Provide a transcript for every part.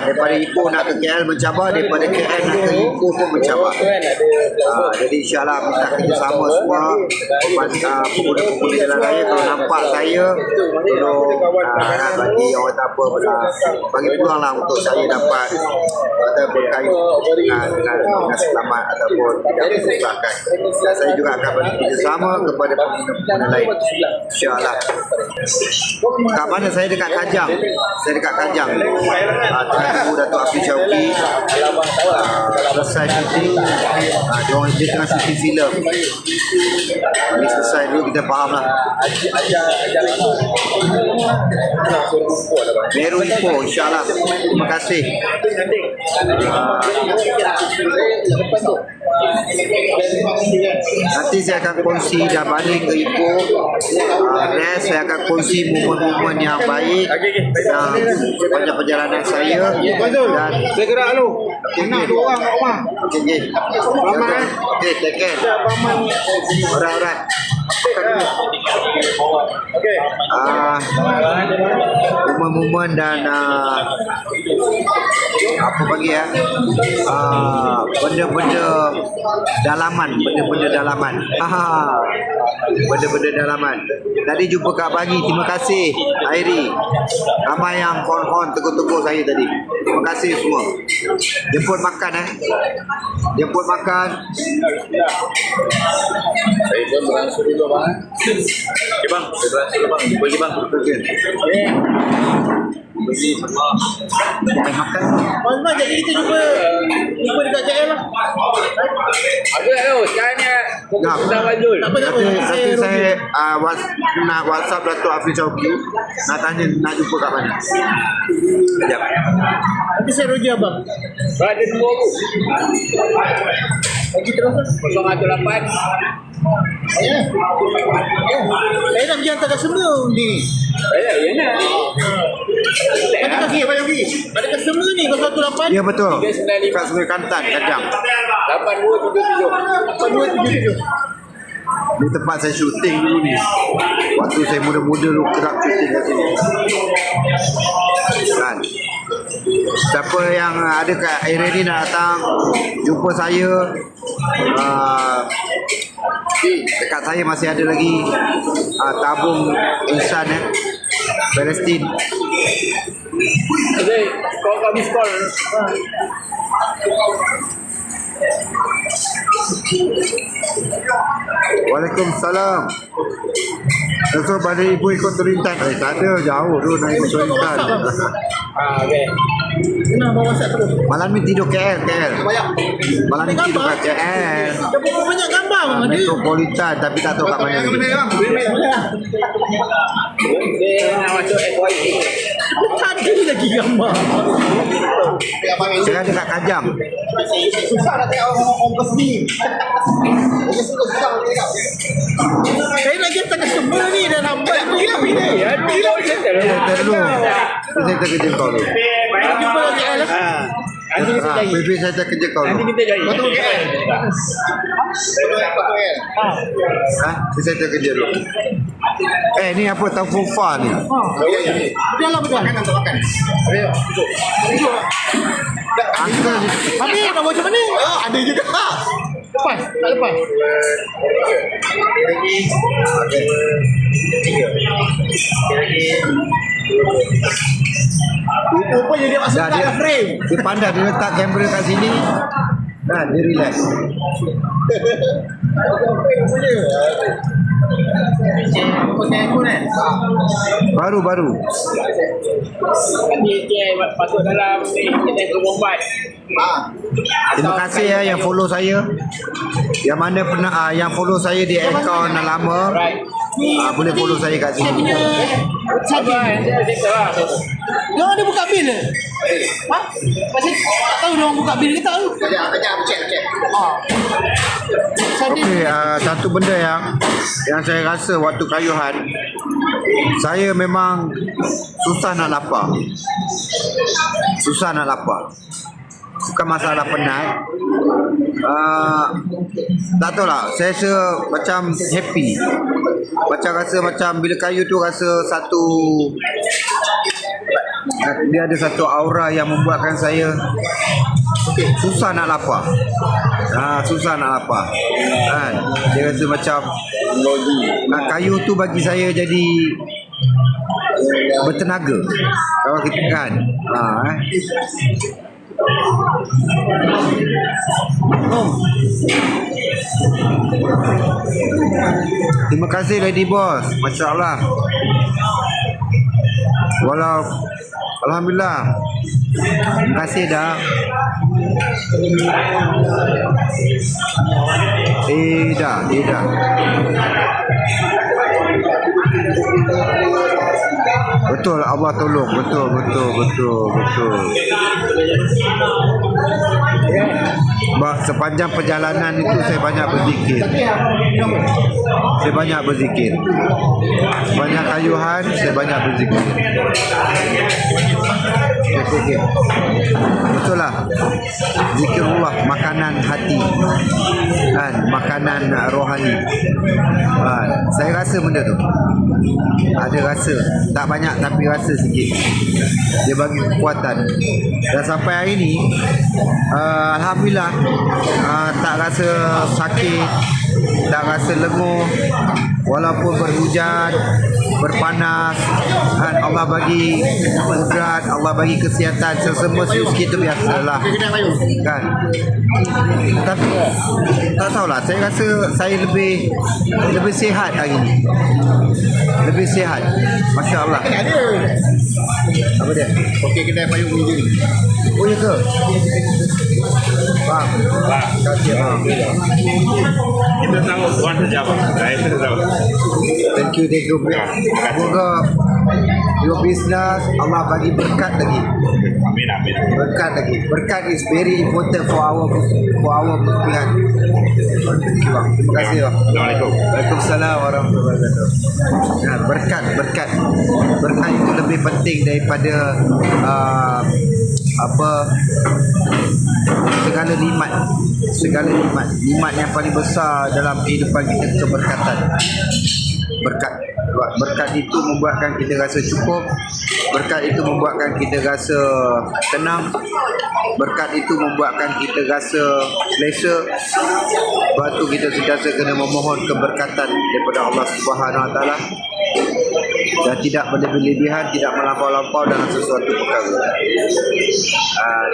Daripada Ipoh nak ke KL mencabar, daripada KL nak ke Ipoh pun mencabar. Jadi insyaAllah minta kerjasama semua pengguna-pengguna jalan raya. Kalau nampak saya, tolong bagi orang tak apa, bagi peluang lah untuk saya dapat berkait dengan selamat ataupun tidak menyusahkan. Dan saya juga akan bagi kerjasama kepada pengguna-pengguna lain, insyaAllah. Kat mana? Saya dekat Kajang. Tengah tunggu Datuk Hafiz Syauqi selesai syuting. Dia tengah syuting filem. Ini selesai dulu, kita faham lah. Meru Ipoh, insyaAllah. Terima kasih. Nanti saya akan kongsi dah balik ke Ipoh. Saya akan kongsi momen-momen yang baik sepanjang perjalanan saya. Dan saya gerak dulu. Anak dua orang kat rumah. Okay, take care. Alright. Momen-momen dan apa bagi ya, benda-benda dalaman. Benda-benda dalaman. Tadi jumpa Kak Bagi, terima kasih Airi. Ramai yang kon-kon tegur-tegur saya tadi. Terima kasih semua. Jemput makan Jemput makan. Saya pun beransur dulu bang. Okay bang, saya beransur dulu bang. Jumpa lagi bang. Okay. Bagi semua. Main makan. Mas, jadi kita jumpa dekat JL lah. Ada tu, sekarang ni fokus dah Wazul. Nanti saya nak WhatsApp Datuk Hafiz Syauqi, nak tanya nak jumpa kat mana. Sekejap. Nanti saya rugi abang. Ada nombor aku. Bagi terus lah. 018. Saya nak pergi hantar customer ni. Ya nak. Ada customer ni 018. Ya betul. Kat Sungai Kantan, Kajang. 8277. Ni tempat saya syuting dulu ni. Waktu saya muda-muda dulu kerap syuting kat sini. Kan? Siapa yang ada kat area ni nak datang jumpa saya, dekat saya masih ada lagi tabung insan Palestin. Jadi kau habis call. Waalaikumsalam. So balik ibu ikut Turintan. Tak ada, jauh tu nak ikut Turintan. Okey. Kena bawa WhatsApp terus. Malam ni tidur KL. Malam ni tidur kat KL. Dah berapa banyak gambar bang? Metropolitan, tapi tak tahu kat mana lagi. Dia nak masuk FYP. Tak ada lagi gambar. Saya ada kat Kajang. Susah nak tengok orang ke sini. Susah nak tengok. Saya lagi hantar customer ni dah lambat. Gila ya. Saya dulu. Saya kerja kau dulu. Jumpa lagi lah. Baby saya kerja kau dulu. Kita jadi. Betul ke? Saya kerja dulu. Ni apa tahu fufa ni? Betul lah betul. Makan. Duduk. Angka ni. Habis nak buat macam mana? Ada juga. Lepas. Tak lepas. Lagi. Itu pun jadi masuk Dah, kat frame. Dia pandai, dia letak kamera kat sini. Dah, dia relax. Baru. Dia patut dalam ni kita bombat. Terima kasih yang follow saya. Yang mana pernah yang follow saya di akaun lama. Boleh follow saya kat sini. Dia ada buka bil ke? Pasal tak tahu dia orang buka bil ke tak tahu. Kejap check. Okey, satu benda yang saya rasa waktu kayuhan, saya memang susah nak lapar. Bukan masalah penat. Tak tahu lah, saya rasa macam happy. Macam rasa macam bila kayu tu rasa satu Dia ada satu aura yang membuatkan saya susah nak lapar. Susah nak lapar. Kan? Dia rasa macam kayu tu bagi saya jadi bertenaga. Kalau kita kan. Terima kasih Lady Boss. Masya Allah. Walau alhamdulillah. Terima kasih dah. Dah. Betul Allah tolong. Betul. Sepanjang perjalanan itu saya banyak berzikir. Sepanjang kayuhan saya banyak berzikir. Okay. Betul lah. Zikirullah makanan hati kan, makanan rohani. Saya rasa benda tu. Ada rasa, tak banyak tapi rasa sikit. Dia bagi kekuatan. Dan sampai hari ni alhamdulillah tak rasa sakit, tak rasa lenguh. Walaupun berhujan, berpanas, kan, Allah bagi kudrat, Allah bagi kesihatan, semua sikit tu biasalah kan. Tapi tak tahulah, saya rasa saya lebih sihat hari ni. Lebih sihat. Masya Allah. Ada. Apa dia? Okey, kedai payung ni. Oh ya ke? Bang. Kita tahu tuan sejawab. Saya tahu. Thank you. Semoga your business Allah bagi berkat lagi. Amin. Berkat lagi. Berkat is very important for our pilihan. Terima kasih. Assalamualaikum. Waalaikumsalam warahmatullahi wabarakatuh. Berkat itu lebih penting daripada segala nikmat yang paling besar dalam kehidupan kita, keberkatan. Berkat itu membuatkan kita rasa cukup. Berkat itu membuatkan kita rasa tenang. Berkat itu membuatkan kita rasa selesa. Sebab tu kita sentiasa kena memohon keberkatan daripada Allah Subhanahu Wa Taala dan tidak berlebihan, tidak melampau-lampau dalam sesuatu perkara.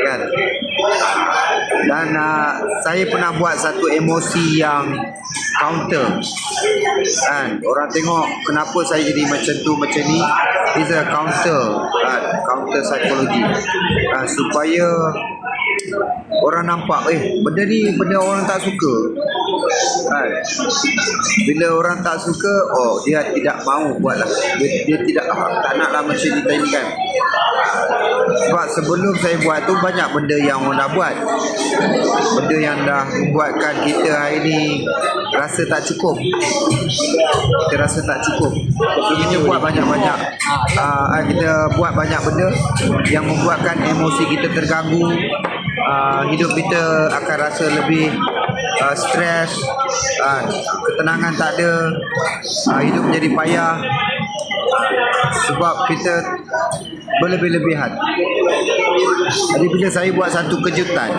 Kan? Dan saya pernah buat satu emosi yang counter. Kan? Orang tengok kenapa saya jadi macam tu, macam ni. It's a counter psikologi. Supaya orang nampak benda ni benda orang tak suka. Bila orang tak suka, dia tidak mahu buatlah. Dia tidak tak naklah macam kita ni kan. Sebab sebelum saya buat tu banyak benda yang orang dah buat. Benda yang dah membuatkan kita hari ni rasa tak cukup. Kita rasa tak cukup. So, kita buat banyak-banyak. Kita buat banyak benda yang membuatkan emosi kita terganggu. Hidup kita akan rasa lebih stres, ketenangan tak ada, hidup menjadi payah sebab kita berlebih-lebihan. Jadi bila saya buat satu kejutan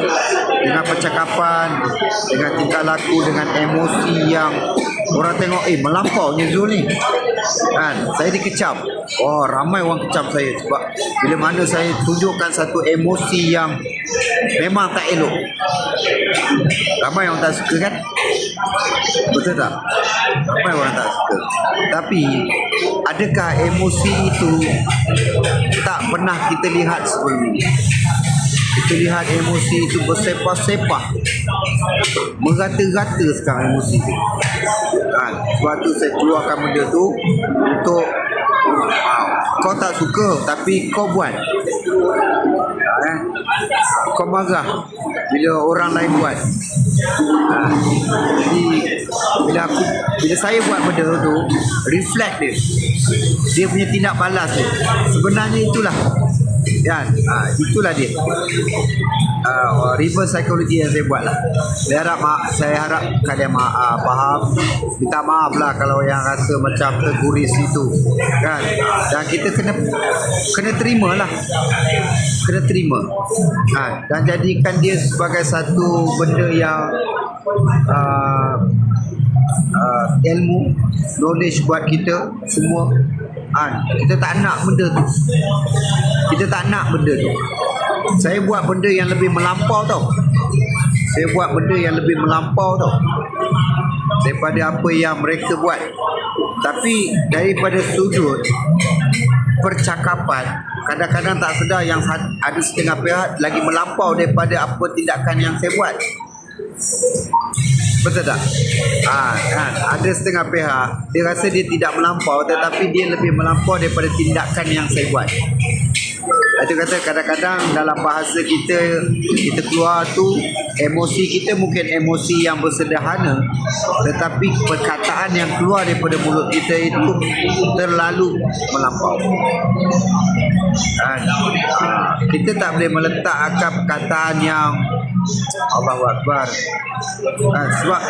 dengan percakapan, dengan tingkah laku, dengan emosi yang orang tengok melampaunya Zul ni kan, saya dikecam. Ramai orang kecam saya sebab bila mana saya tunjukkan satu emosi yang memang tak elok. Ramai orang tak suka kan? Betul tak? Ramai orang tak suka. Tapi adakah emosi itu tak pernah kita lihat sebelum ini? Kita lihat emosi itu bersepah-sepah, merata-rata sekarang emosi itu kan? Sebab tu saya keluarkan benda tu untuk kau tak suka tapi kau buat. Kau marah bila orang lain buat. Jadi bila saya buat benda tu, reflect dia punya tindak balas tu. Sebenarnya itulah Kan? Itulah dia. Reverse psychology yang saya buat lah. Saya harap kalian faham. Minta maaf lah kalau yang rasa macam terguris itu, kan? Dan kita kena terima lah. Kena terima. Dan jadikan dia sebagai satu benda yang ilmu, knowledge buat kita semua. Kita tak nak benda tu. Kita tak nak benda tu. Saya buat benda yang lebih melampau tau. Saya buat benda yang lebih melampau tau daripada apa yang mereka buat. Tapi daripada sudut percakapan, kadang-kadang tak sedar yang ada setengah pihak lagi melampau daripada apa tindakan yang saya buat. Betul tak? Ada setengah pihak dia rasa dia tidak melampau, tetapi dia lebih melampau daripada tindakan yang saya buat. Itu kata kadang-kadang dalam bahasa kita keluar tu, emosi kita mungkin emosi yang bersederhana, tetapi perkataan yang keluar daripada mulut kita itu terlalu melampau. Kita tak boleh meletakkan perkataan yang Allahu Akbar. Sebab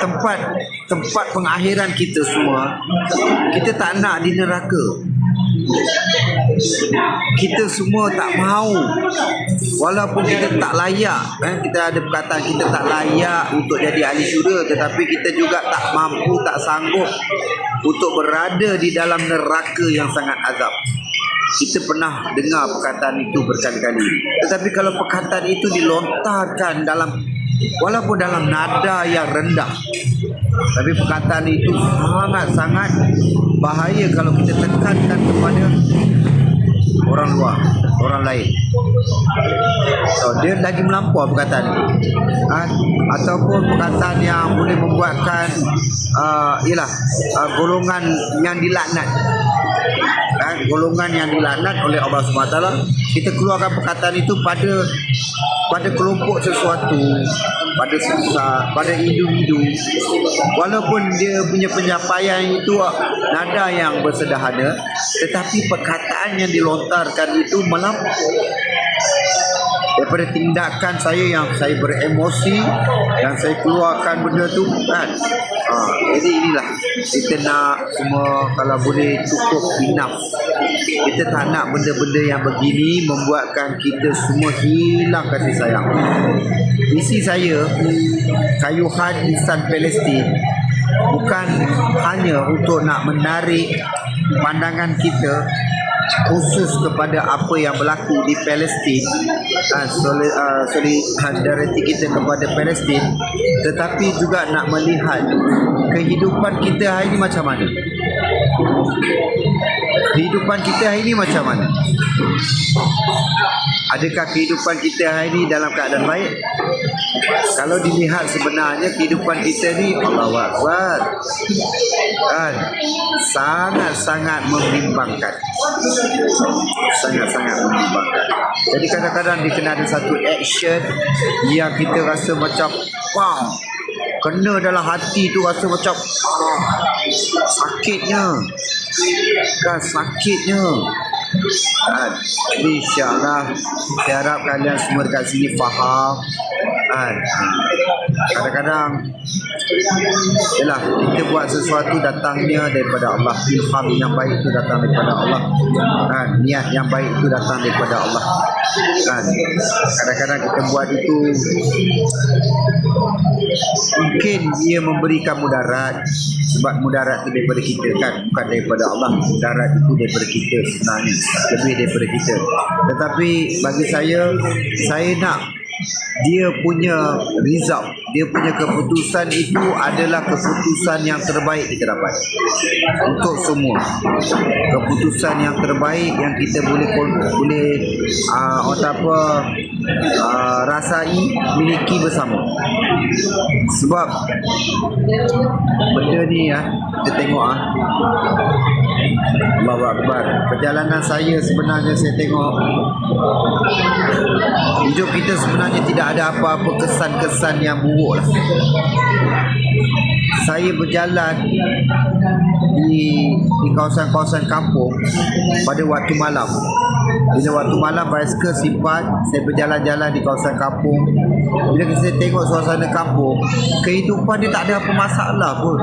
tempat pengakhiran kita semua, kita tak nak di neraka. Kita semua tak mahu, walaupun kita tak layak, kita ada perkataan kita tak layak untuk jadi ahli syurga, tetapi kita juga tak mampu, tak sanggup untuk berada di dalam neraka yang sangat azab. Kita pernah dengar perkataan itu berkali-kali. Tetapi kalau perkataan itu dilontarkan walaupun dalam nada yang rendah, tapi perkataan itu sangat-sangat bahaya kalau kita tekankan kepada orang luar, orang lain. Dia lagi melampau perkataan itu. Ataupun perkataan yang boleh membuatkan golongan yang dilaknat. Golongan yang dilaknat oleh Allah SWT. Kita keluarkan perkataan itu pada kelompok sesuatu, pada sesat, pada individu, walaupun dia punya penyampaian itu nada yang bersederhana, tetapi perkataan yang dilontarkan itu melampau daripada tindakan saya yang saya beremosi dan saya keluarkan benda tu, kan? Jadi inilah kita nak semua, kalau boleh cukup enough. Kita tak nak benda-benda yang begini membuatkan kita semua hilang kasih sayang. Misi saya, kayuhan insan Palestin, bukan hanya untuk nak menarik pandangan kita khusus kepada apa yang berlaku di Palestin, solidariti kita kepada Palestin, tetapi juga nak melihat kehidupan kita hari ini macam mana. Kehidupan kita hari ini macam mana? Adakah kehidupan kita hari ini dalam keadaan baik? Kalau dilihat sebenarnya kehidupan kita ni, Allahu Akbar, kan, sangat-sangat membimbangkan. Sangat-sangat membimbangkan. Jadi kadang-kadang dia kena ada satu action yang kita rasa macam kena dalam hati tu, rasa macam sakitnya, kan, sakitnya. Jadi insyaAllah saya harap kalian semua dekat sini faham. Kadang-kadang yalah, kita buat sesuatu datangnya daripada Allah. Ilham yang baik itu datang daripada Allah, niat yang baik itu datang daripada Allah, kan. Kadang-kadang kita buat itu mungkin dia memberikan mudarat, sebab mudarat itu daripada kita, kan, bukan daripada Allah. Mudarat itu daripada kita sebenarnya, lebih daripada kita. Tetapi bagi saya nak dia punya result, dia punya keputusan itu adalah keputusan yang terbaik kita dapat untuk semua. Keputusan yang terbaik yang kita boleh rasai, miliki bersama. Sebab benda ni kita tengok Allahu Akbar. Perjalanan saya sebenarnya, saya tengok hidup kita sebenarnya tidak ada apa-apa kesan-kesan yang buruk lah. Saya berjalan di kawasan-kawasan kampung pada waktu malam, Bila waktu malam basikal simpan, saya berjalan-jalan di kawasan kampung. Bila saya tengok suasana kampung, kehidupan dia tak ada apa masalah pun.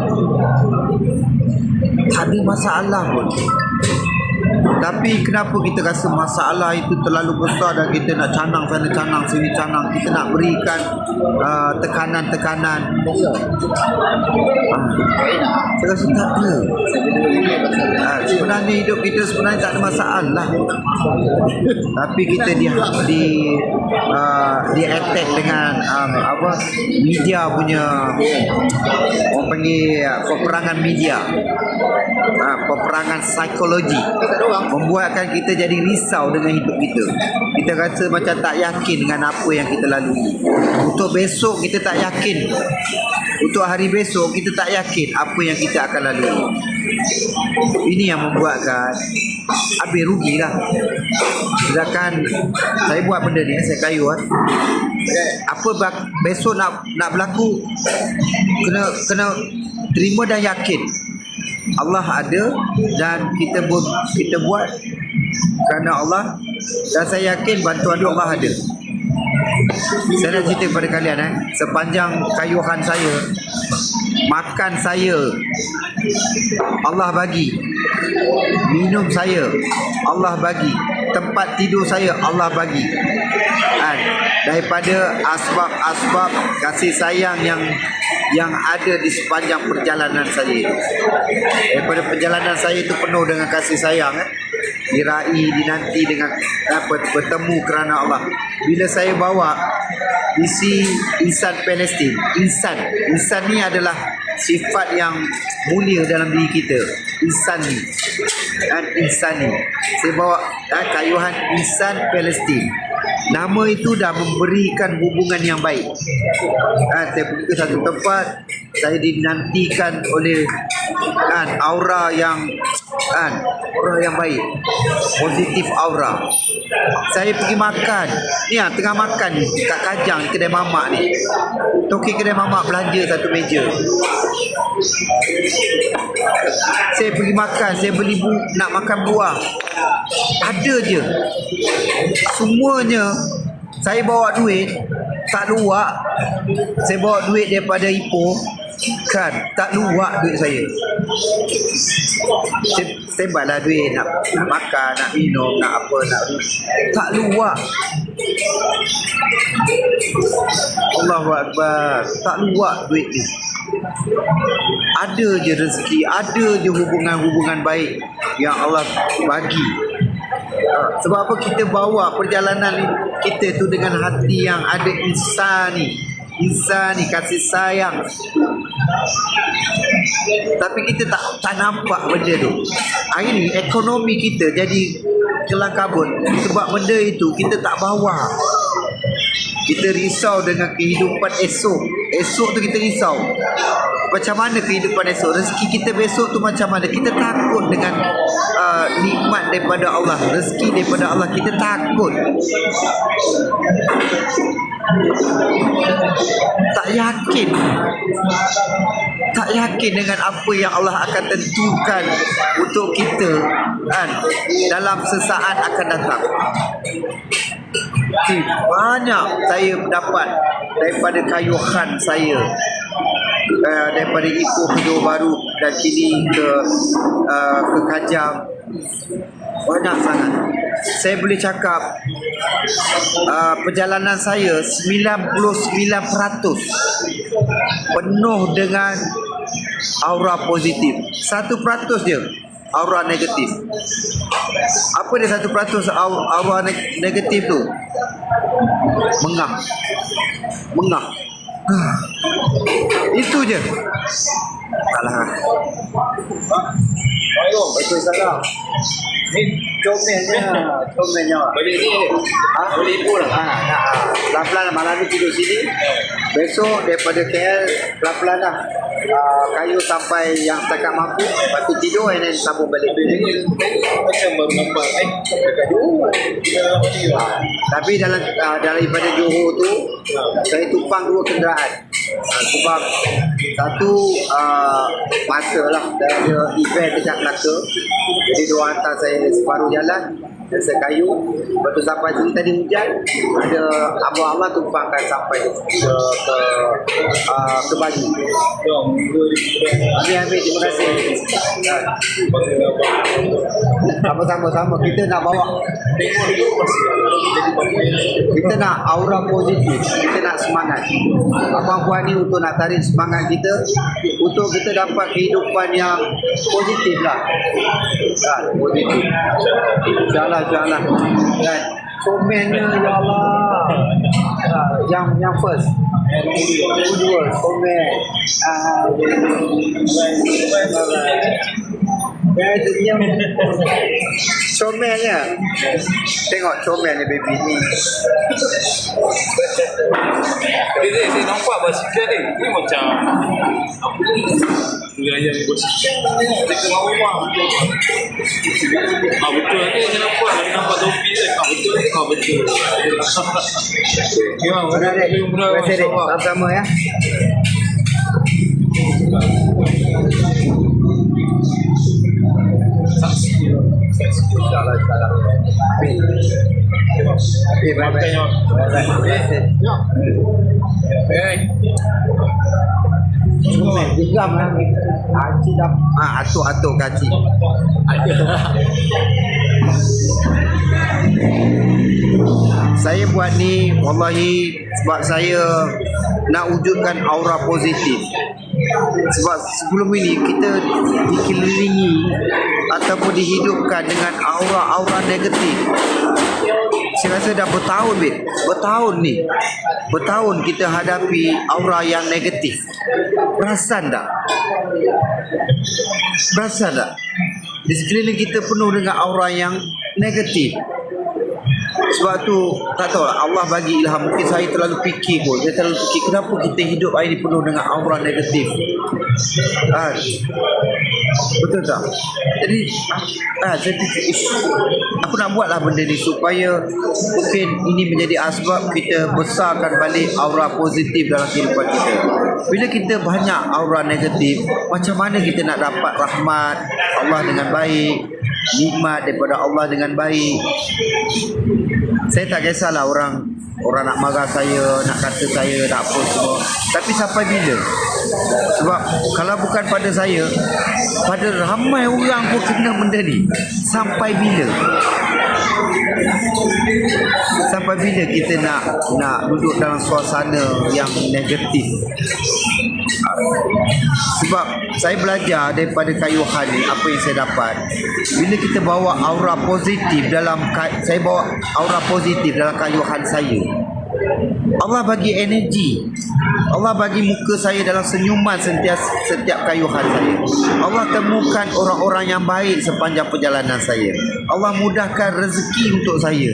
Tak ada masalah pun. Tapi kenapa kita rasa masalah itu terlalu besar dan kita nak canang sana canang sini canang, kita nak berikan tekanan-tekanan. Saya rasa tak ada. Sebenarnya hidup kita sebenarnya tak ada masalah. Tapi kita di attack dengan media punya, orang panggil peperangan media, peperangan psikologi, membuatkan kita jadi risau dengan hidup kita. Kita rasa macam tak yakin dengan apa yang kita lalui. Untuk besok kita tak yakin. Untuk hari besok kita tak yakin apa yang kita akan lalui. Ini yang membuatkan habis rugilah. Sedangkan saya buat benda ni, saya kayu apa besok nak berlaku, kena terima dan yakin Allah ada dan kita buat kerana Allah, dan saya yakin bantuan Allah ada. Saya nak cerita kepada kalian sepanjang kayuhan saya, makan saya Allah bagi, minum saya Allah bagi, tempat tidur saya Allah bagi, daripada asbab-asbab kasih sayang yang ada di sepanjang perjalanan saya. Daripada perjalanan saya itu penuh dengan kasih sayang, diraih, dinanti dengan bertemu kerana Allah. Bila saya bawa isi insan Palestin, insan ni adalah sifat yang mulia dalam diri kita. Insan ni saya bawa kayuhan insan Palestin. Nama itu dah memberikan hubungan yang baik. Saya pergi ke satu tempat, saya dinantikan oleh aura yang baik, positif aura. Saya pergi makan ni, tengah makan ni kat Kajang, kedai mamak ni, toki kedai mamak belanja satu meja. Saya pergi makan, saya beli nak makan buah, ada je semuanya. Saya bawa duit tak luak, saya bawa duit daripada Ipoh tak luak duit saya. Saya balas duit nak makan, nak minum, nak apa, tak luak. Allahu Akbar, tak luak duit ni. Ada je rezeki, ada je hubungan-hubungan baik yang Allah bagi. Sebab apa? Kita bawa perjalanan kita tu dengan hati yang ada insani, kasih sayang. Tapi kita tak nampak benda tu. Hari ni ekonomi kita jadi kelang kabut sebab benda itu kita tak bawa. Kita risau dengan kehidupan esok. Esok tu kita risau, macam mana kehidupan esok, rezeki kita besok tu macam mana. Kita takut dengan nikmat daripada Allah, rezeki daripada Allah, kita takut. Tak yakin dengan apa yang Allah akan tentukan untuk kita dalam sesaat akan datang. Banyak saya dapat daripada kayuhan saya, daripada Ipoh ke Johor Bahru dan kini ke Kajang. Banyak sangat. Saya boleh cakap perjalanan saya 99% penuh dengan aura positif. 1% je aura negatif. Apa dia 1% aura negatif tu? Mengah. Itu je. Alah. Betul salah. Ni comelnya. Boleh ni. Boleh Ipoh lah. Pelan-pelan malam ni tidur sini. Besok daripada KL pelan-pelan lah. Kayu sampai yang setakat mampu, lepas tu tidur dan sambung balik. Macam baru nampak Tapi daripada Johor tu saya tumpang 2 kenderaan. Sebab satu masa lah, dah ada event dekat Melaka, jadi diorang hantar saya separuh jalan. biasa kayu. Lepas tu sampai sini tadi hujan, ada Allah tumpangkan sampai ke baju. Ambil, terima kasih. Sama-sama kita nak bawa, kita nak aura positif, kita nak semangat. Abang Puan ni untuk nak tarik semangat kita, untuk kita dapat kehidupan yang positif lah. Positif. InsyaAllah. Dan komennya ya Allah. Yang first. Kedua, komen. Yang comelnya. Tengok comelnya baby ni. Saya nampak basikal ni. Ni macam gaya basikal dekat rumah. Betul ni saya nampak. Saya nampak topi dia. Betul. Benar dek. Terima kasih dek. Sama-sama ya. Geram lah. Haji dah. Atuk kaci. Saya buat ni wallahi sebab saya nak wujudkan aura positif. Sebab sebelum ini kita dikelilingi ataupun dihidupkan dengan aura-aura negatif. Saya rasa dah bertahun kita hadapi aura yang negatif. Perasan tak? Di sekeliling kita penuh dengan aura yang negatif. Sebab tu tak tahu lah, Allah bagi ilham. Mungkin saya terlalu fikir pun. Saya terlalu fikir kenapa kita hidup hari ni penuh dengan aura negatif. Betul tak? Jadi saya fikir aku nak buatlah benda ni supaya mungkin ini menjadi asbab kita besarkan balik aura positif dalam kehidupan kita. Bila kita banyak aura negatif, macam mana kita nak dapat rahmat Allah dengan baik, nikmat daripada Allah dengan baik? Saya tak kisahlah orang nak marah saya, nak kata saya, nak apa semua. Tapi sampai bila? Sebab kalau bukan pada saya, pada ramai orang pun kena benda ni. Sampai bila? Sampai bila kita nak duduk dalam suasana yang negatif? Sebab saya belajar daripada kayuhan ni, apa yang saya dapat, bila kita bawa aura positif dalam, saya bawa aura positif dalam kayuhan saya, Allah bagi energi, Allah bagi muka saya dalam senyuman setiap kayuhan saya. Allah temukan orang-orang yang baik sepanjang perjalanan saya. Allah mudahkan rezeki untuk saya.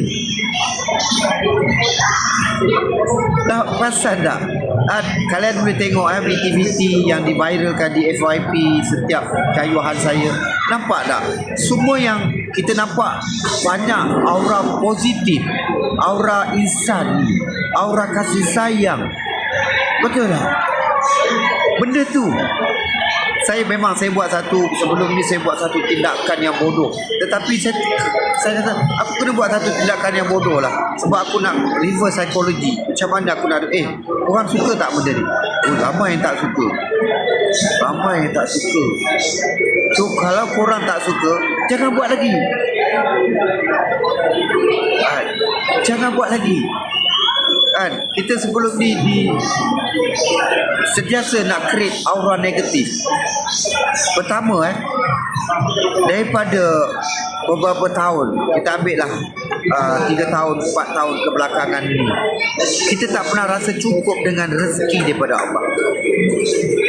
Tak perasan tak? Kalian boleh tengok aktiviti yang diviralkan di FYP setiap kayuhan saya. Nampak tak? Semua yang kita nampak banyak aura positif, aura insan, aura kasih sayang. Betul tak? Benda tu saya buat sebelum ni saya buat satu tindakan yang bodoh. Tetapi saya kata aku kena buat satu tindakan yang bodoh lah. Sebab aku nak reverse psychology. Macam mana aku nak orang suka tak benda ni? Ramai yang tak suka. So kalau korang tak suka, jangan buat lagi. Jangan buat lagi. Kita sebelum ni sentiasa nak create aura negatif. Pertama daripada beberapa tahun, kita ambil lah 3 tahun, 4 tahun kebelakangan ni, kita tak pernah rasa cukup dengan rezeki daripada Allah.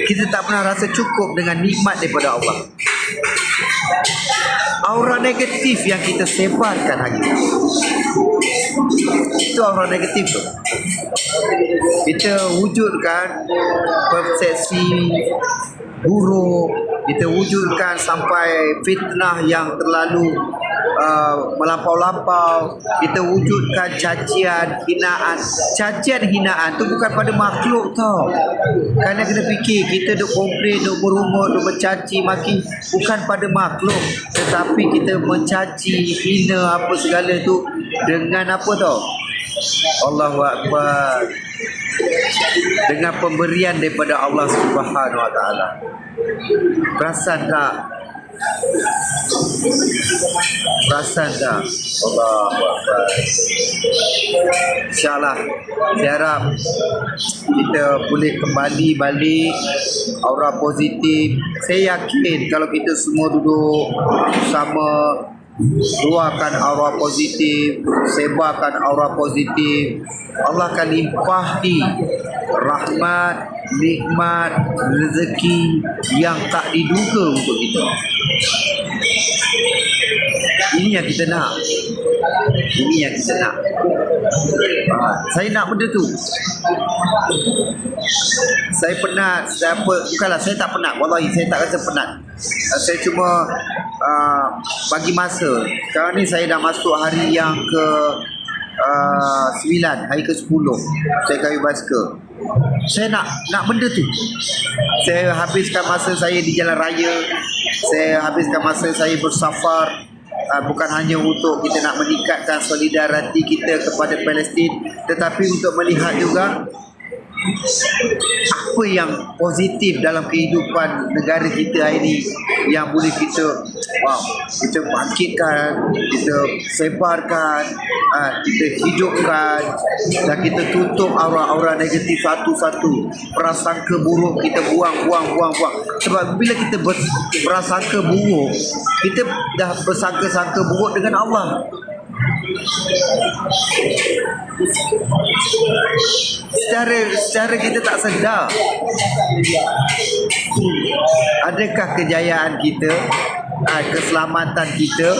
Kita tak pernah rasa cukup dengan nikmat daripada Allah. Aura negatif yang kita sebarkan hari ini, itu aura negatif tu. Kita wujudkan persepsi buruk, kita wujudkan sampai fitnah yang terlalu melampau-lampau, kita wujudkan cacian, hinaan. Cacian, hinaan tu bukan pada makhluk tau. Kerana kena fikir, kita duk komplain, duk berumur, duk mencaci maki, bukan pada makhluk, tetapi kita mencaci, hina apa segala tu dengan apa tau? Allahu Akbar. Dengan pemberian daripada Allah Subhanahu Wa Taala. Perasan tak? Perasan tak? Allahu Akbar. InsyaAllah saya harap kita boleh kembali balik aura positif. Saya yakin kalau kita semua duduk sama, luahkan aura positif, sebarkan aura positif, Allah akan limpahi rahmat, nikmat, rezeki yang tak diduga untuk kita. Ini yang kita nak. Ini yang kita nak. Saya nak benda tu. Saya penat. Bukanlah saya tak penat. Wallahi saya tak rasa penat. Saya cuma bagi masa. Sekarang ni saya dah masuk hari yang ke 9, hari ke 10 saya kayu basikal. Saya nak benda tu. Saya habiskan masa saya di jalan raya. Saya habiskan masa saya bersafar. Bukan hanya untuk kita nak meningkatkan solidariti kita kepada Palestin, tetapi untuk melihat juga apa yang positif dalam kehidupan negara kita hari ini yang boleh kita kita bangkitkan, kita sebarkan, kita hidupkan, dan kita tutup aura-aura negatif satu-satu. Prasangka buruk kita buang. Sebab bila kita berasangka buruk, kita dah bersangka-sangka buruk dengan Allah. Secara kita tak sedar, adakah kejayaan kita, keselamatan kita,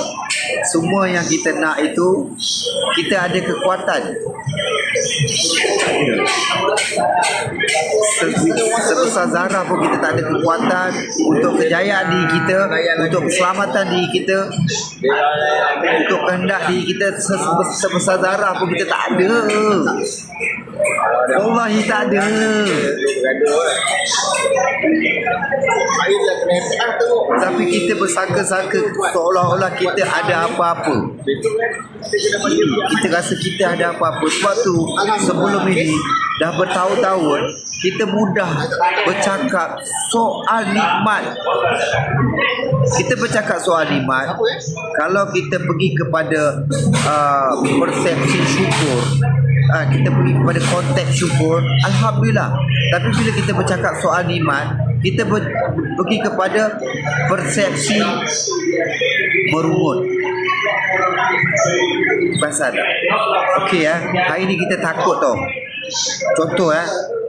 semua yang kita nak itu, kita ada kekuatan. Sebesar zarah pun kita tak ada kekuatan untuk kejayaan diri kita, untuk keselamatan diri kita, untuk kehendak diri kita. Sebesar zarah pun kita tak ada. Wallahi tak ada. Tapi kita bersangka-sangka seolah-olah kita ada apa-apa. Kita rasa kita ada apa-apa. Sebab tu sebelum ini dah bertahun-tahun kita mudah bercakap soal nikmat. Kita bercakap soal nikmat. Kalau kita pergi kepada persepsi syukur, kita pergi kepada konteks syukur, alhamdulillah. Tapi bila kita bercakap soal nikmat, kita pergi kepada persepsi merungut. Pasal okey hari ni kita takut tau. Contoh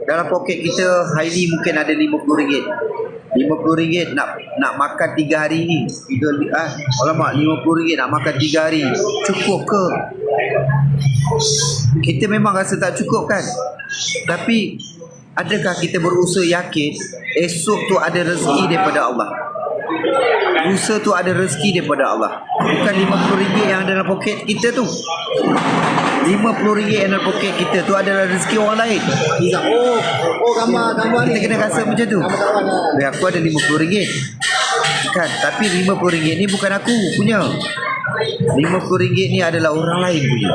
dalam poket kita hari ni mungkin ada RM50. RM50 nak makan 3 hari ni. Alamak, RM50 nak makan 3 hari. Cukup ke? Kita memang rasa tak cukup kan? Tapi adakah kita berusaha yakin esok tu ada rezeki daripada Allah? Usaha tu ada rezeki daripada Allah. Bukan RM50 yang ada dalam poket kita tu. RM50 yang dalam poket kita tu adalah rezeki orang lain. Gambar kita kena rasa macam tu. Aku ada RM50 kan, tapi RM50 ni bukan aku punya. RM50 ni adalah orang lain punya.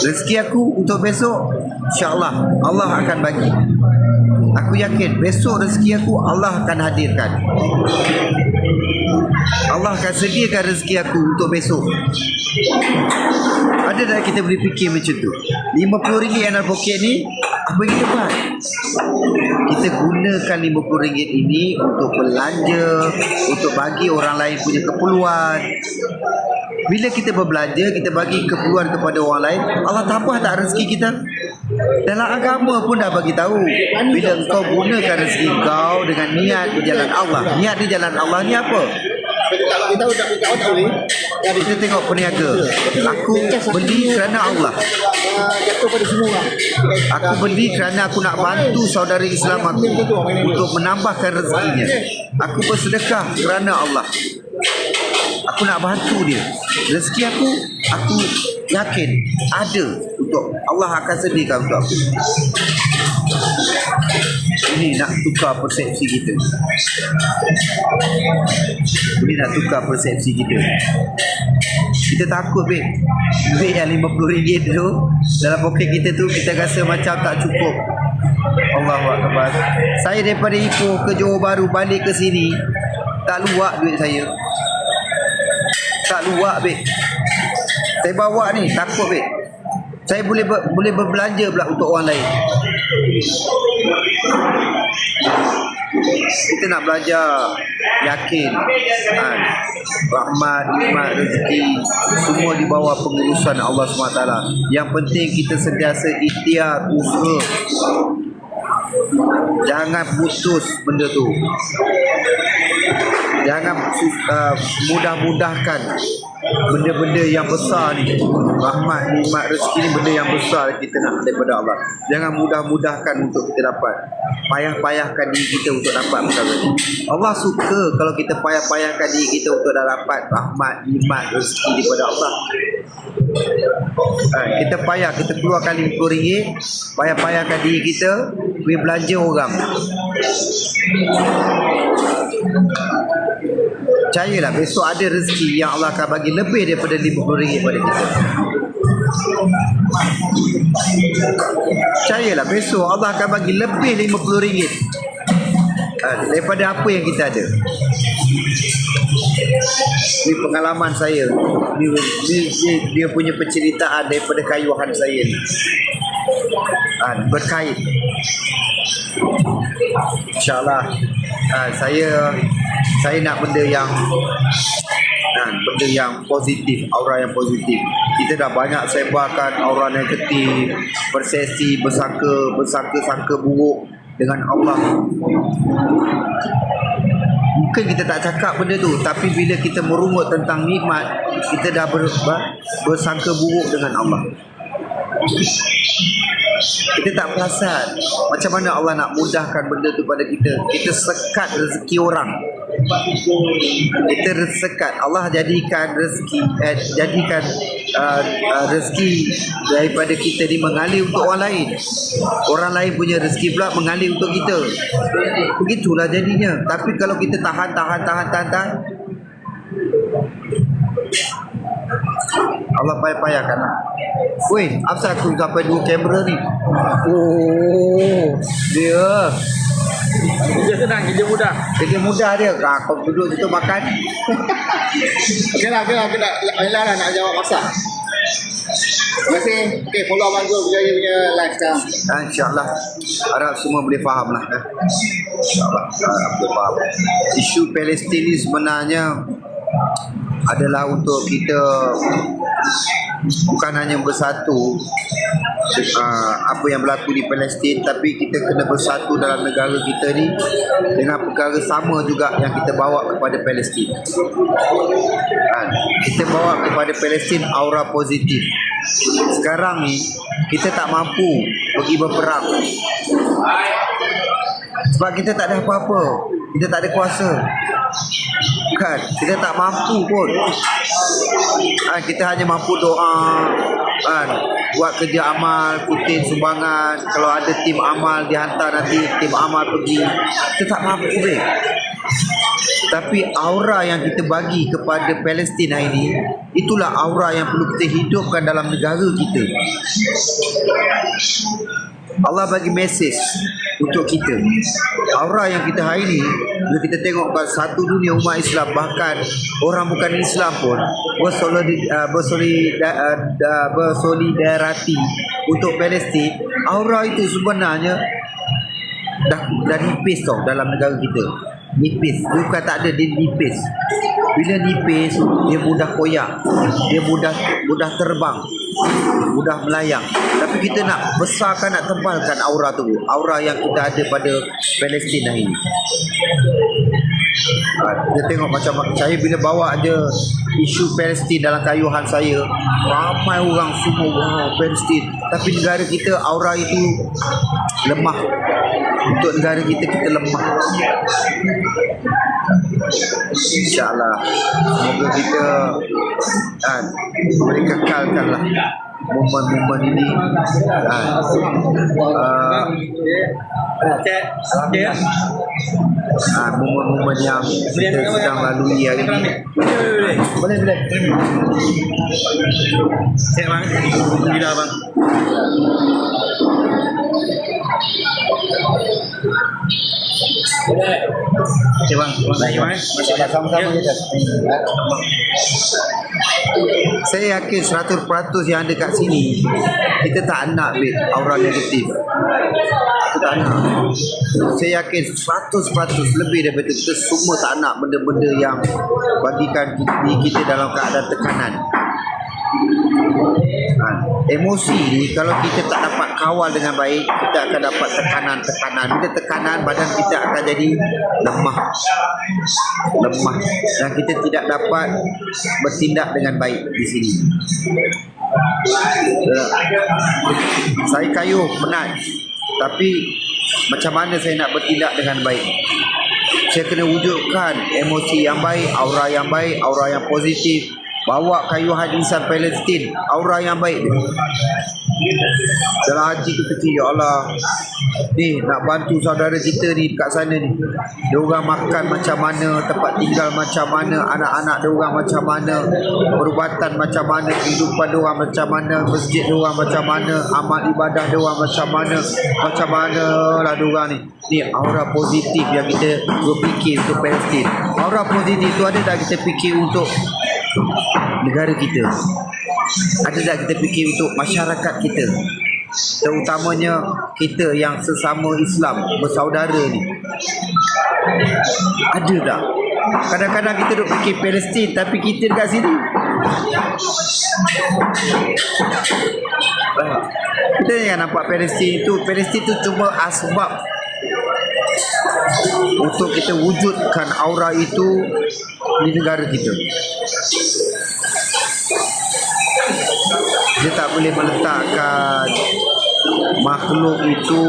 Rezeki aku untuk besok, insya-Allah Allah akan bagi. Aku yakin besok rezeki aku Allah akan hadirkan. Allah akan sediakan rezeki aku untuk besok. Ada tak kita boleh fikir macam tu? RM50 yang dalam poket ni, apa yang kita buat? Kita gunakan RM50 ini untuk belanja, untuk bagi orang lain punya keperluan. Bila kita berbelanja, kita bagi keperluan kepada orang lain, Allah tambah tak rezeki kita? Dalam agama pun dah bagi tahu, bila kau gunakan rezeki kau dengan niat di jalan Allah. Niat di jalan Allah ni apa? Kita tengok peniaga. Aku beli kerana Allah. Aku beli kerana aku nak bantu saudara Islam aku untuk menambahkan rezekinya. Aku bersedekah kerana Allah. aku nak bantu dia. Rezeki aku yakin ada untuk Allah akan sediakan untuk aku. Ini nak tukar persepsi kita. Ini nak tukar persepsi kita. Kita takut duit yang RM50 tu dalam poket kita tu, kita rasa macam tak cukup. Allahu Akbar. Saya daripada Ipoh ke Johor Bahru balik ke sini, tak luak duit saya. Tak luak, Bek. Saya bawa ni, takut, Bek. Saya boleh berbelanja pula untuk orang lain. Kita nak belajar yakin rahmat, nikmat, rezeki semua di bawah pengurusan Allah SWT. Yang penting kita sentiasa ikhtiar, usaha. Jangan putus benda tu. Jangan mudah-mudahkan benda-benda yang besar ni. Rahmat, nikmat, rezeki ni benda yang besar kita nak daripada Allah. Jangan mudah-mudahkan untuk kita dapat. Payah-payahkan diri kita untuk dapat perkara ni. Allah suka kalau kita payah-payahkan diri kita untuk dapat rahmat, nikmat, rezeki daripada Allah. Kita payah, kita keluarkan RM50, payah-payahkan diri kita pergi belanja orang. Percayalah besok ada rezeki yang Allah akan bagi lebih daripada RM50 pada kita. Percayalah besok Allah akan bagi lebih RM50 daripada apa yang kita ada. Ini pengalaman saya. Dia punya penceritaan daripada kayuhan saya ni. Berkait. InsyaAllah saya nak benda yang positif, aura yang positif. Kita dah banyak sebarkan aura negatif, persepsi bersangka buruk dengan Allah. Mungkin kita tak cakap benda tu, tapi bila kita merungut tentang nikmat, kita dah bersangka buruk dengan Allah. Kita tak perasan macam mana Allah nak mudahkan benda tu pada kita. Kita sekat rezeki orang. Kita sekat. Allah jadikan rezeki rezeki daripada kita ni mengalir untuk orang lain. Orang lain punya rezeki pula mengalir untuk kita. Begitulah jadinya. Tapi kalau kita tahan. Allah payah-payahkan. Weh, apa aku sampai 2 kamera ni? Oh, dia Senang, kerja mudah. kerja mudah dia. Kau duduk situ makan. Okey lah. Ayolah nak jawab masak. Terima kasih. Okay, follow Abang Zul punya live sekarang. InsyaAllah harap semua boleh faham lah. InsyaAllah harap boleh faham. Isu Palestin ni sebenarnya adalah untuk kita bukan hanya bersatu apa yang berlaku di Palestin, tapi kita kena bersatu dalam negara kita ni dengan perkara sama juga yang kita bawa kepada Palestin. Kita bawa kepada Palestin aura positif. Sekarang ni kita tak mampu pergi berperang sebab kita tak ada apa-apa, kita tak ada kuasa. Kan, kita tak mampu pun. Kita hanya mampu doa, buat kerja amal, kutip sumbangan. Kalau ada tim amal dihantar, nanti tim amal pergi. Kita tak mampu, Bek. Tapi aura yang kita bagi kepada Palestin hari ini, itulah aura yang perlu kita hidupkan dalam negara kita. Allah bagi mesej untuk kita. Aura yang kita hari ini, bila kita tengok satu dunia umat Islam, bahkan orang bukan Islam pun bersolidariti untuk Palestin. Aura itu sebenarnya dah nipis tau dalam negara kita. Nipis, bukan tak ada, dia nipis. Bila nipis, dia mudah koyak, dia mudah terbang, mudah melayang. Tapi kita nak besarkan, nak tebalkan aura tu, aura yang kita ada pada Palestin hari ini. Kita tengok macam saya bila bawa je isu Palestin dalam kayuhan saya, ramai orang semua wow Palestin. Tapi negara kita aura itu lemah. Untuk negara kita lemah. InsyaAllah semoga kita boleh kekalkanlah momen-momen ini momen-momen yang kita sedang lalui hari ini. Boleh. Cek bang. Gila bang. Okey bang. Terima kasih bang. Sama-sama kita. Saya yakin 100% yang ada kat sini kita tak nak ambil aura negatif. Kita tak nak. Saya yakin 100% lebih daripada kita semua tak nak benda-benda yang bagikan diri kita dalam keadaan tekanan. Emosi ni kalau kita tak dapat kawal dengan baik, kita akan dapat tekanan. Bila tekanan, badan kita akan jadi lemah dan kita tidak dapat bertindak dengan baik di sini. Saya kayuh, penat, tapi macam mana saya nak bertindak dengan baik? Saya kena wujudkan emosi yang baik, aura yang positif. Bawa kayuhan insan Palestin, aura yang baik ni. Dalam hati tu kecil, ya Allah, ni nak bantu saudara kita ni kat sana ni. Dia orang makan macam mana, tempat tinggal macam mana, anak-anak dia orang macam mana, perubatan macam mana, kehidupan dia orang macam mana, masjid dia orang macam mana, amal ibadah dia orang macam mana lah dia orang ni. Ni aura positif yang kita berfikir untuk Palestin. Aura positif tu ada tak kita fikir untuk negara kita? Ada tak kita fikir untuk masyarakat kita, terutamanya kita yang sesama Islam, bersaudara ni? Ada tak? Kadang-kadang kita duk fikir Palestin tapi kita dekat sini. Kita yang nampak Palestin tu cuma asbab untuk kita wujudkan aura itu di negara kita. Dia tak boleh meletakkan makhluk itu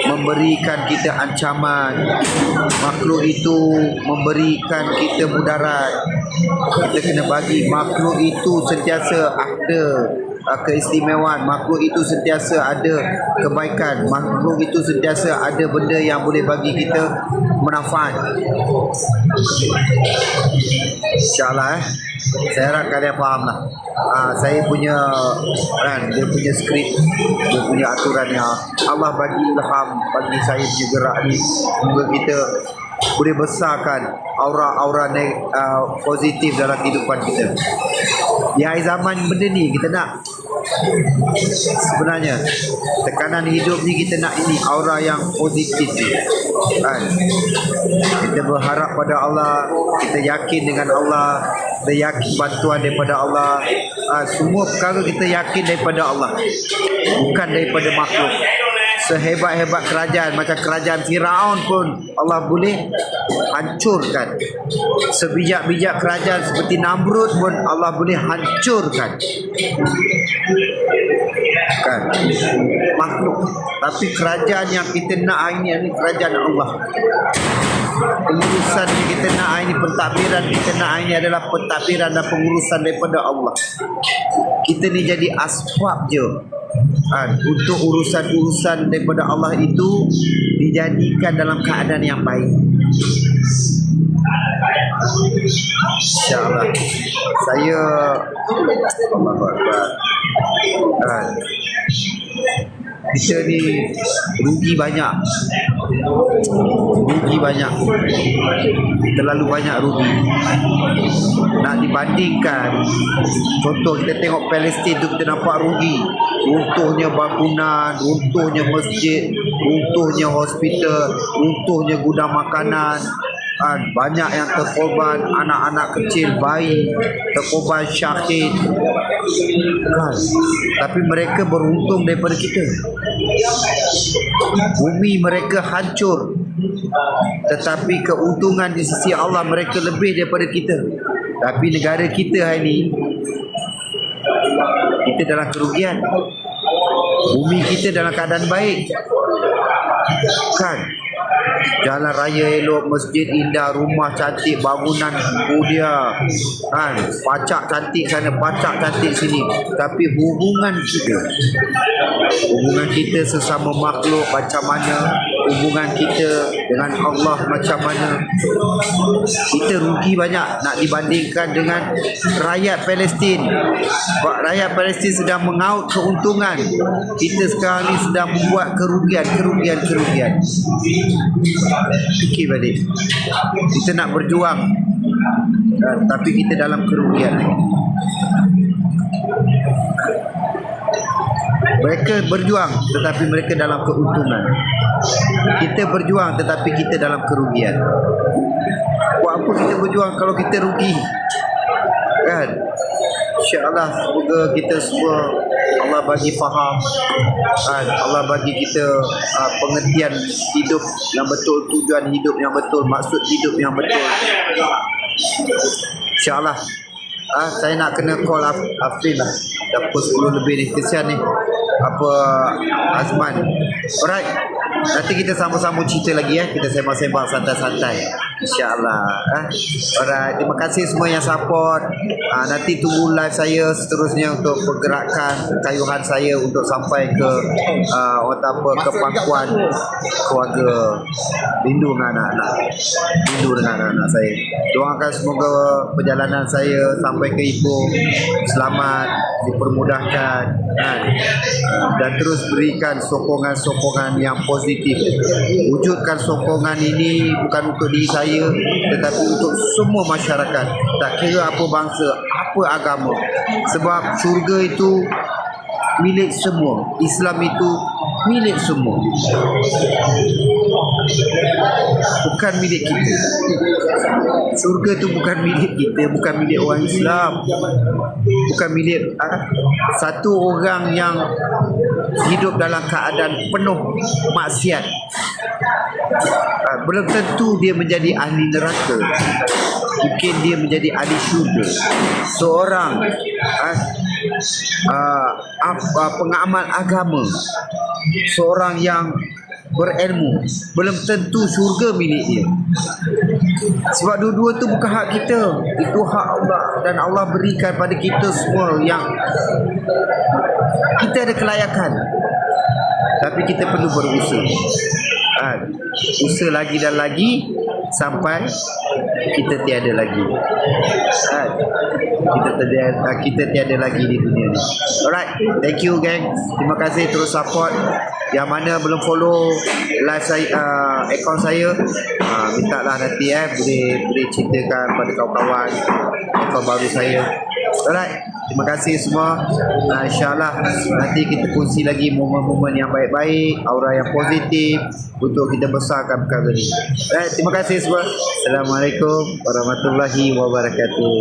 memberikan kita ancaman, makhluk itu memberikan kita mudarat. Kita kena bagi makhluk itu sentiasa ada keistimewaan, makhluk itu sentiasa ada kebaikan, makhluk itu sentiasa ada benda yang boleh bagi kita manfaat. InsyaAllah saya harap kalian faham lah. Saya punya dia punya skrip, dia punya aturan yang Allah bagi ilham bagi saya punya gerak ni. Semoga kita boleh besarkan aura-aura positif dalam kehidupan kita. Di akhir zaman benda ni kita nak. Sebenarnya tekanan hidup ni kita nak ini aura yang positif ni. Kita berharap pada Allah, kita yakin dengan Allah, kita yakin bantuan daripada Allah. Semua perkara kita yakin daripada Allah, bukan daripada makhluk. Sehebat-hebat kerajaan macam kerajaan Firaun pun Allah boleh hancurkan. Sebijak-bijak kerajaan seperti Namrud pun Allah boleh hancurkan. Kan? Makhluk. Tapi kerajaan yang kita nak hari ini kerajaan Allah. Pengurusan yang kita nak hari ini, pentadbiran kita nak hari ini adalah pentadbiran dan pengurusan daripada Allah. Kita ni jadi asbab je. Untuk urusan-urusan daripada Allah itu dijadikan dalam keadaan yang baik. InsyaAllah. Saya Allahu Akbar. Kita ni rugi banyak, terlalu banyak rugi. Nak dibandingkan, contoh kita tengok Palestin tu kita nampak rugi. Runtuhnya bangunan, runtuhnya masjid, runtuhnya hospital, runtuhnya gudang makanan. Banyak yang terkorban, anak-anak kecil, bayi terkorban syahid. Tapi mereka beruntung daripada kita. Bumi mereka hancur, tetapi keuntungan di sisi Allah mereka lebih daripada kita. Tapi negara kita hari ini, kita dalam kerugian. Bumi kita dalam keadaan baik, kan? jalan raya elok, masjid indah, rumah cantik, bangunan mulia, kan, pacak cantik sana, pacak cantik sini, tapi hubungan kita sesama makhluk macam mana, hubungan kita dengan Allah macam mana, kita rugi banyak nak dibandingkan dengan rakyat Palestin. Rakyat Palestin sedang mengaut keuntungan, kita sekarang ni sedang membuat kerugian. Fikir balik, kita nak berjuang, tapi kita dalam kerugian. Mereka berjuang tetapi mereka dalam keuntungan. Kita berjuang tetapi kita dalam kerugian. Buat apa kita berjuang kalau kita rugi? Kan? InsyaAllah semoga kita semua Allah bagi faham, kan? Allah bagi kita pengertian hidup yang betul, tujuan hidup yang betul, maksud hidup yang betul. InsyaAllah. Saya nak kena call Afrin lah. Dah pukul 10 lebih ni. Kesian ni Azman. Alright, nanti kita sama-sama cerita lagi ya. Kita sembang-sembang santai-santai, InsyaAllah. Alright, terima kasih semua yang support. Nanti tunggu live saya seterusnya untuk pergerakan kayuhan saya untuk sampai ke ke pangkuan keluarga. Rindu dengan anak-anak saya. Doakan semoga perjalanan saya sampai ke Ipoh selamat, dipermudahkan, dan terus berikan sokongan-sokongan yang positif. Wujudkan sokongan ini bukan untuk diri saya tetapi untuk semua masyarakat, tak kira apa bangsa, apa agama, sebab syurga itu milik semua, Islam itu milik semua, bukan milik kita. Surga tu bukan milik kita, bukan milik orang Islam, bukan milik satu orang yang hidup dalam keadaan penuh maksiat. Belum tentu dia menjadi ahli neraka, mungkin dia menjadi ahli syurga. Seorang pengamal agama, seorang yang berilmu, belum tentu syurga milik dia. Sebab dua-dua tu bukan hak kita, itu hak Allah, dan Allah berikan pada kita semua yang kita ada kelayakan, tapi kita perlu berusaha. Usaha lagi dan lagi sampai kita tiada lagi. Kita tiada lagi di dunia ni. Alright, thank you gang. Terima kasih terus support. Yang mana belum follow live saya, akaun saya, mintalah nanti boleh ceritakan pada kawan-kawan akaun baru saya. Alright, terima kasih semua. InsyaAllah nanti kita kongsi lagi momen-momen yang baik-baik, aura yang positif untuk kita besarkan perkara ni. Alright, terima kasih semua. Assalamualaikum warahmatullahi wabarakatuh.